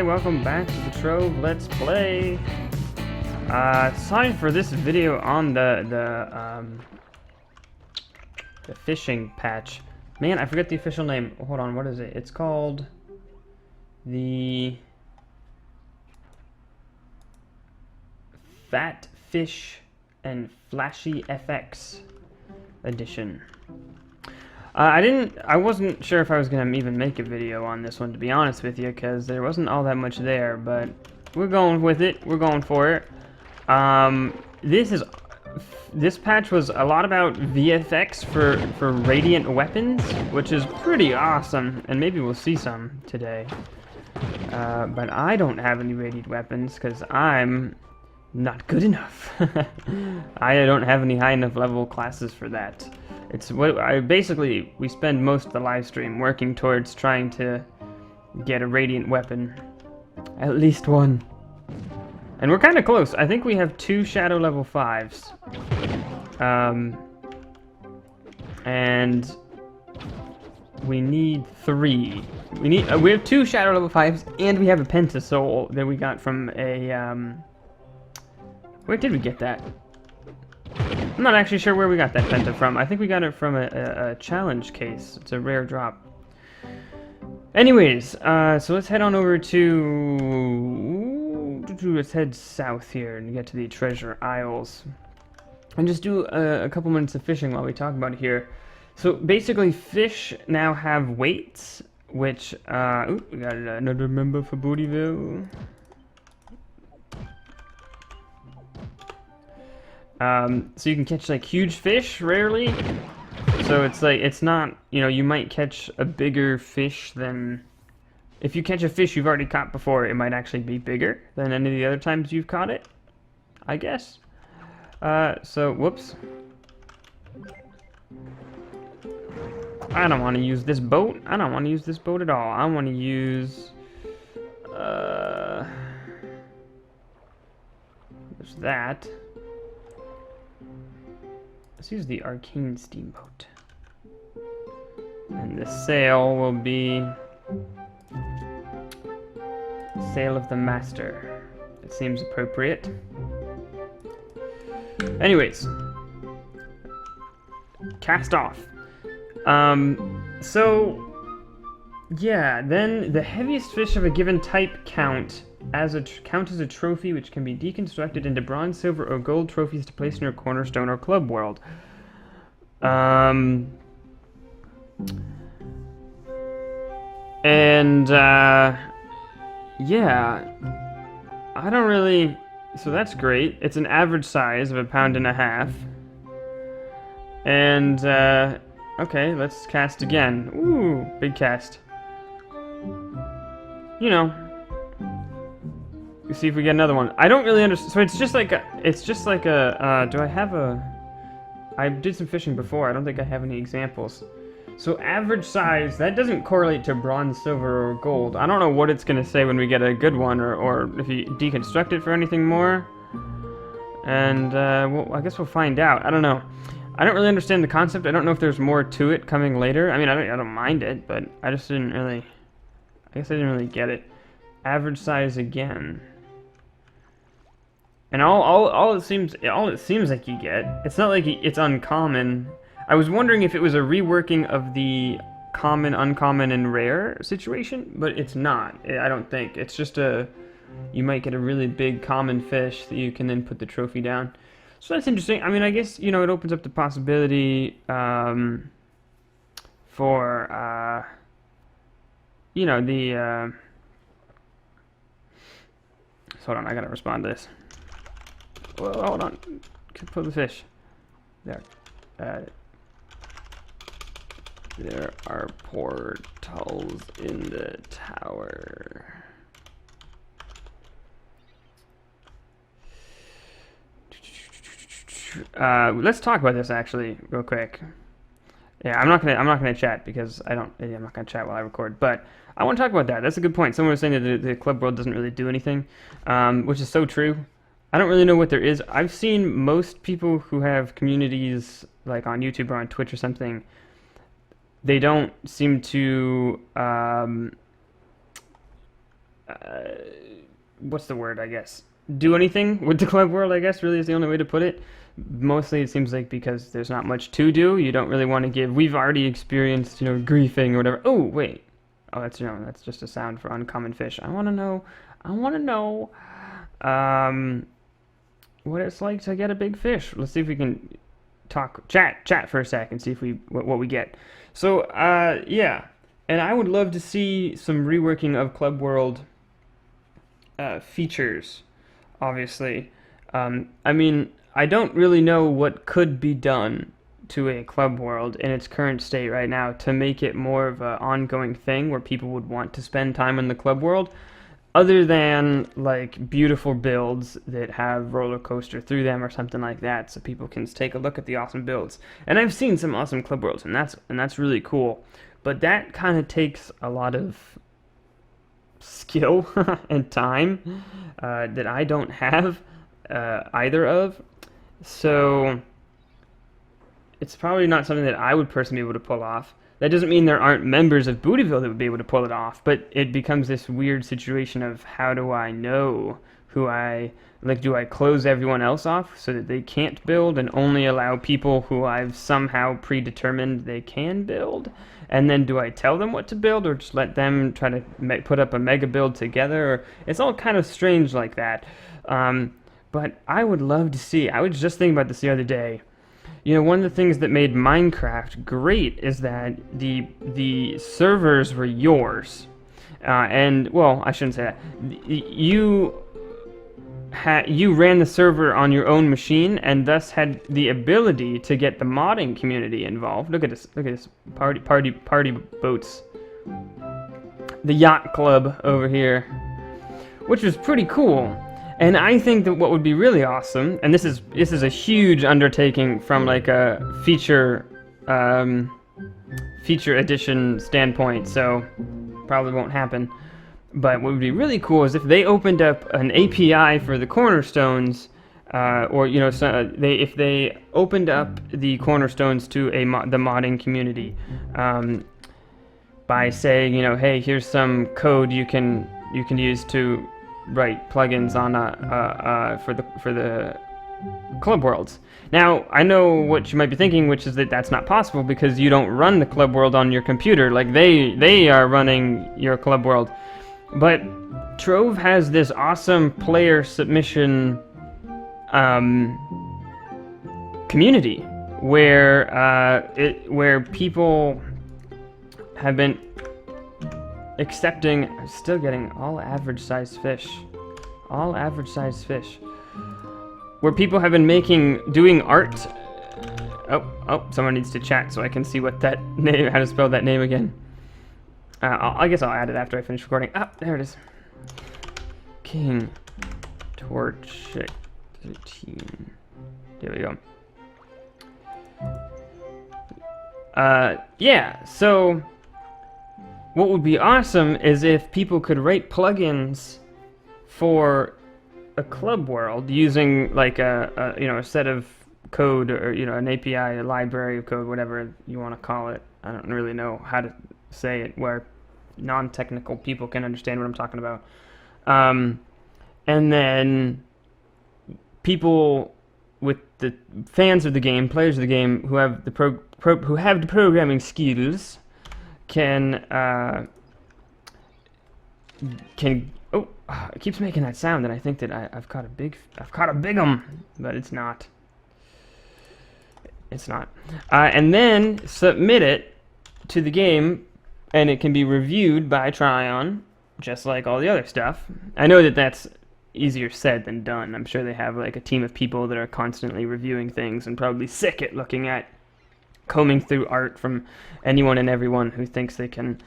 everybody, welcome back to the Trove Let's Play. Sorry for this video on the fishing patch. Man, I forget the official name. Hold on, what is it? It's called the Fat Fish and Flashy FX edition. I wasn't sure if I was gonna even make a video on this one, to be honest with you, because there wasn't all that much there, but we're going with it. We're going for it. This patch was a lot about VFX for radiant weapons, which is pretty awesome, and maybe we'll see some today. But I don't have any radiant weapons because I'm not good enough. I don't have any high enough level classes for that. It's what we spend most of the live stream working towards trying to get a radiant weapon, at least one. And we're kind of close. I think we have 2 shadow level 5s. And we need 3. We have 2 shadow level 5s, and we have a pentasoul that we got from a where did we get that? I'm not actually sure where we got that penta from. I think we got it from a challenge case. It's a rare drop. Anyways, so let's head on over to... Let's head south here and get to the treasure isles. And just do a couple minutes of fishing while we talk about it here. So basically, fish now have weights, which... ooh, we got another member for Bootyville. So you can catch like huge fish rarely. So it's like, it's not, you know, you might catch a bigger fish than, if you catch a fish you've already caught before, it might actually be bigger than any of the other times you've caught it, I guess. So, whoops. I don't want to use this boat. I don't want to use this boat at all. I want to use, there's that. Let's use the arcane steamboat. And the sail will be Sail of the Master. It seems appropriate. Anyways, cast off. So yeah, then the heaviest fish of a given type count as a trophy, which can be deconstructed into bronze, silver, or gold trophies to place in your cornerstone or club world. Yeah, I don't really, so that's great. It's an average size of 1.5 pounds. And, okay, let's cast again. Ooh, big cast. You know, see if we get another one. I don't really understand. So it's just like a, do I have a, I did some fishing before. I don't think I have any examples. So average size, that doesn't correlate to bronze, silver, or gold. I don't know what it's going to say when we get a good one, or if you deconstruct it for anything more. And, well, I guess we'll find out. I don't know. I don't really understand the concept. I don't know if there's more to it coming later. I mean, I don't mind it, but I just didn't really, I guess I didn't really get it. Average size again. And all it seems like you get, it's not like it's uncommon. I was wondering if it was a reworking of the common, uncommon, and rare situation, but it's not. I don't think. It's just you might get a really big common fish that you can then put the trophy down. So that's interesting. I mean, I guess, you know, it opens up the possibility for, you know, the, hold on, I gotta respond to this. Well, hold on. Pull the fish. There. There are portals in the tower. Let's talk about this actually, real quick. Yeah, I'm not gonna chat because I'm not gonna chat while I record. But I want to talk about that. That's a good point. Someone was saying that the club world doesn't really do anything, which is so true. I don't really know what there is. I've seen most people who have communities like on YouTube or on Twitch or something, they don't seem to what's the word, I guess, do anything with the club world, I guess, really is the only way to put it. Mostly it seems like because there's not much to do, you don't really want to give, we've already experienced, griefing or whatever. Oh, wait. Oh, that's just a sound for uncommon fish. I want to know, what it's like to get a big fish. Let's see if we can chat for a sec and see if what we get. So, yeah. And I would love to see some reworking of Club World features, obviously. I mean, I don't really know what could be done to a Club World in its current state right now to make it more of an ongoing thing where people would want to spend time in the Club World, other than like beautiful builds that have roller coaster through them or something like that, so people can take a look at the awesome builds. And I've seen some awesome Club Worlds, and that's really cool. But that kind of takes a lot of skill and time that I don't have either of. So it's probably not something that I would personally be able to pull off. That doesn't mean there aren't members of Bootyville that would be able to pull it off, but it becomes this weird situation of how do I know do I close everyone else off so that they can't build and only allow people who I've somehow predetermined they can build? And then do I tell them what to build or just let them try to put up a mega build together? It's all kind of strange like that. But I would love to see, I was just thinking about this the other day. One of the things that made Minecraft great is that the servers were yours. And, well, I shouldn't say that. You ran the server on your own machine and thus had the ability to get the modding community involved. Look at this party boats. The yacht club over here, which was pretty cool. And I think that what would be really awesome, and this is a huge undertaking from like a feature edition standpoint, so probably won't happen. But what would be really cool is if they opened up an API for the cornerstones, if they opened up the cornerstones to the modding community, by saying, hey, here's some code you can use to write plugins on for the Club Worlds. Now, I know what you might be thinking, which is that that's not possible because you don't run the Club World on your computer. Like they are running your Club World. But Trove has this awesome player submission community where people have been accepting. I'm still getting all average sized fish. Where people have been doing art. Oh, someone needs to chat so I can see what that name, how to spell that name again. I guess I'll add it after I finish recording. Ah, there it is. King Torch 13. There we go. Yeah, so what would be awesome is if people could write plugins for a Club World using like a set of code or an API, a library of code, whatever you want to call it. I don't really know how to say it where non-technical people can understand what I'm talking about. And then people with the fans of the game, players of the game who have the programming skills can oh, it keeps making that sound, and I think that I've caught a big 'em, but it's not. And then submit it to the game, and it can be reviewed by Tryon, just like all the other stuff. I know that that's easier said than done. I'm sure they have like a team of people that are constantly reviewing things and probably sick at looking at combing through art from anyone and everyone who thinks they can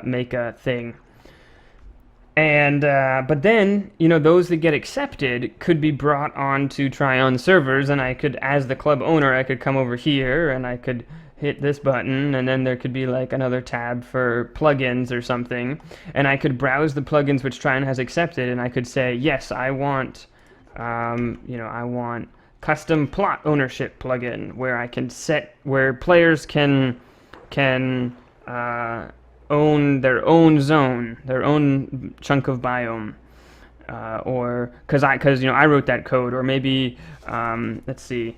make a thing. And but then, those that get accepted could be brought on to Tryon servers, and I could, as the club owner, I could come over here and I could hit this button, and then there could be like another tab for plugins or something, and I could browse the plugins which Tryon has accepted, and I could say, yes, I want, I want custom plot ownership plugin where I can set where players can own their own zone, their own chunk of biome. Or because I wrote that code, or maybe let's see,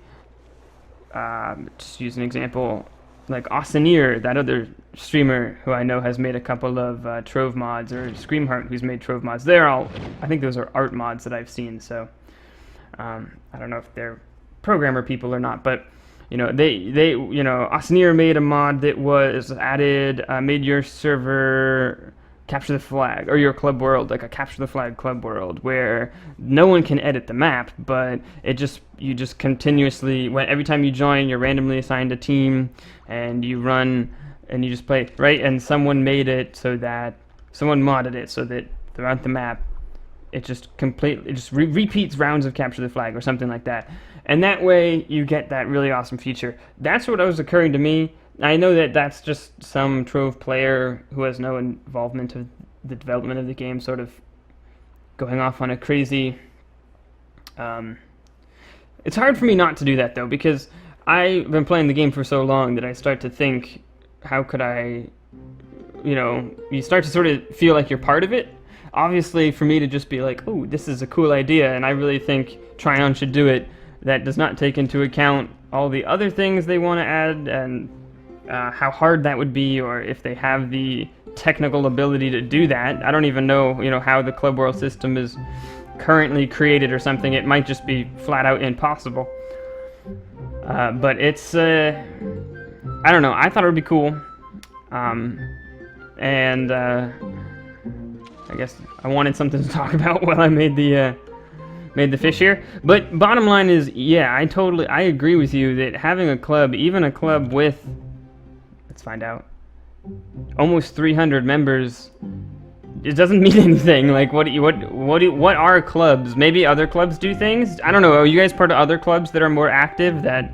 just use an example like Austineer, that other streamer who I know has made a couple of Trove mods, or Screamheart, who's made Trove mods. I think those are art mods that I've seen. So I don't know if they're programmer people or not, but Austineer made a mod that was made your server capture the flag, or your club world like a capture the flag club world, where no one can edit the map, but you just continuously, every time you join, you're randomly assigned a team, and you run and you just play, right? And someone modded it so that throughout the map it just repeats rounds of capture the flag or something like that, and that way you get that really awesome feature. That's what was occurring to me. I know that that's just some Trove player who has no involvement of the development of the game sort of going off on a crazy... It's hard for me not to do that, though, because I've been playing the game for so long that I start to think, how could I... you start to sort of feel like you're part of it. Obviously, for me to just be like, oh, this is a cool idea, and I really think Tryon should do it, that does not take into account all the other things they want to add, and how hard that would be, or if they have the technical ability to do that. I don't even know, how the Club World system is currently created or something. It might just be flat out impossible. But it's, I don't know. I thought it would be cool. And I guess I wanted something to talk about while I made the fish here. But bottom line is, yeah, I agree with you that having a club, even a club with, let's find out, almost 300 members, it doesn't mean anything. Like, what are clubs? Maybe other clubs do things. I don't know. Are you guys part of other clubs that are more active, that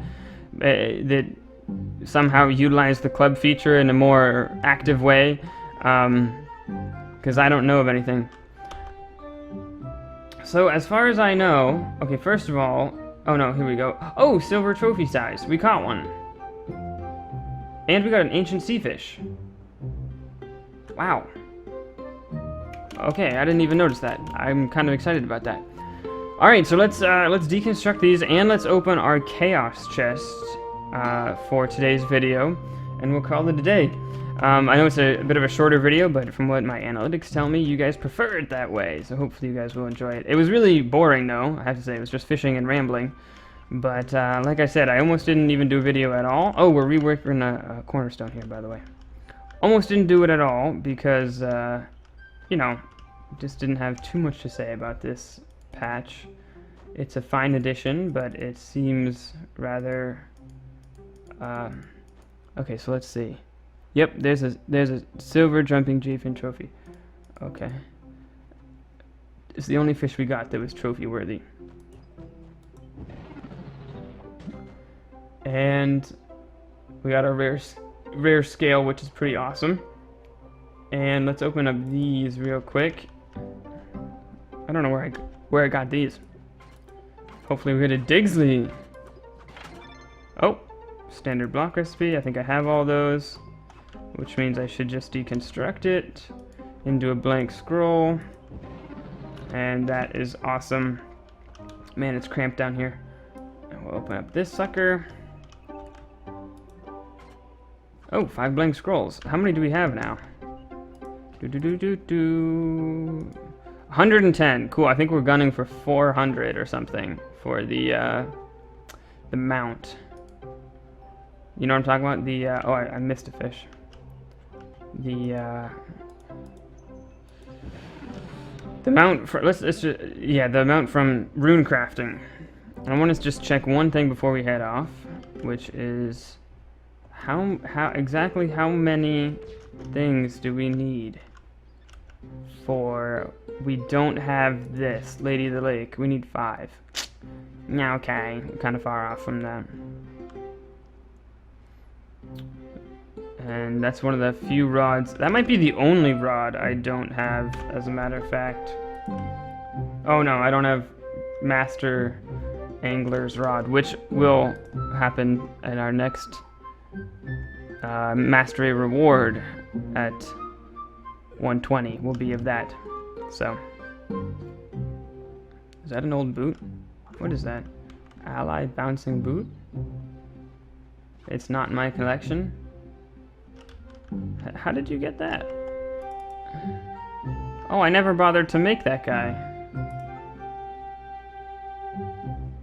somehow utilize the club feature in a more active way? Because I don't know of anything. So as far as I know, okay, first of all, oh no, here we go. Oh, silver trophy size. We caught one. And we got an ancient sea fish. Wow. Okay, I didn't even notice that. I'm kind of excited about that. Alright, so let's deconstruct these, and let's open our chaos chest for today's video, and we'll call it a day. I know it's a bit of a shorter video, but from what my analytics tell me, you guys prefer it that way, so hopefully you guys will enjoy it. It was really boring, though, I have to say. It was just fishing and rambling. But, like I said, I almost didn't even do a video at all. Oh, we're reworking a cornerstone here, by the way. Almost didn't do it at all, because, just didn't have too much to say about this patch. It's a fine addition, but it seems rather... okay, so let's see. Yep, there's a silver jumping Jayfin trophy. Okay. It's the only fish we got that was trophy worthy. And we got our rare scale, which is pretty awesome. And let's open up these real quick. I don't know where I got these. Hopefully we get a Digsley. Oh, standard block recipe. I think I have all those, which means I should just deconstruct it into a blank scroll. And that is awesome. Man, it's cramped down here. And we'll open up this sucker. Oh, 5 blank scrolls. How many do we have now? 110. Cool. I think we're gunning for 400 or something for the mount. You know what I'm talking about? The oh, I missed a fish. The mount for the mount from rune crafting. I want to just check one thing before we head off, which is how exactly how many things do we need for... We don't have this, Lady of the Lake. We need 5. Yeah, okay. We're kind of far off from that. And that's one of the few rods. That might be the only rod I don't have, as a matter of fact. Oh no, I don't have Master Angler's Rod, which will happen in our next Mastery Reward at 120 will be of that. So, is that an old boot? What is that? Ally bouncing boot? It's not in my collection. How did you get that? Oh, I never bothered to make that guy.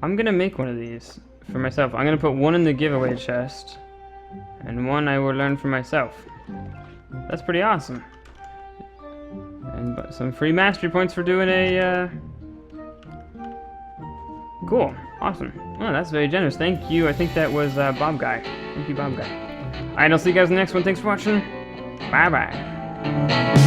I'm gonna make one of these for myself. I'm gonna put one in the giveaway chest, and one I will learn for myself. That's pretty awesome. And some free mastery points for doing a, Cool. Awesome. Oh, that's very generous. Thank you. I think that was, Bob Guy. Thank you, Bob Guy. Alright, I'll see you guys in the next one. Thanks for watching. Bye-bye.